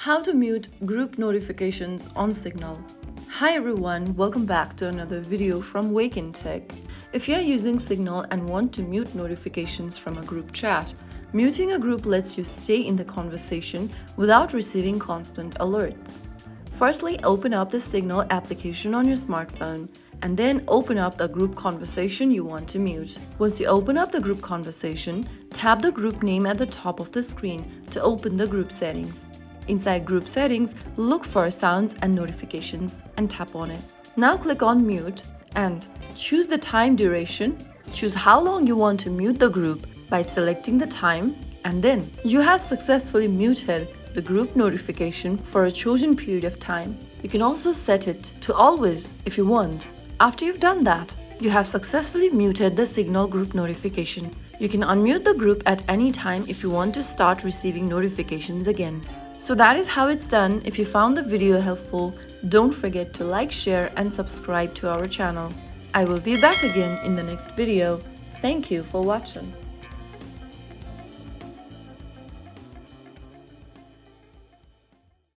How to mute group notifications on Signal. Hi everyone, welcome back to another video from Wake&Tech. If you're using Signal and want to mute notifications from a group chat, muting a group lets you stay in the conversation without receiving constant alerts. Firstly, open up the Signal application on your smartphone and then open up the group conversation you want to mute. Once you open up the group conversation, tap the group name at the top of the screen to open the group settings. Inside Group Settings, look for Sounds and Notifications and tap on it. Now click on Mute and choose the time duration. Choose how long you want to mute the group by selecting the time, and then you have successfully muted the group notification for a chosen period of time. You can also set it to always if you want. After you've done that, you have successfully muted the Signal group notification. You can unmute the group at any time if you want to start receiving notifications again. So that is how it's done. If you found the video helpful, don't forget to like, share and subscribe to our channel. I will be back again in the next video. Thank you for watching.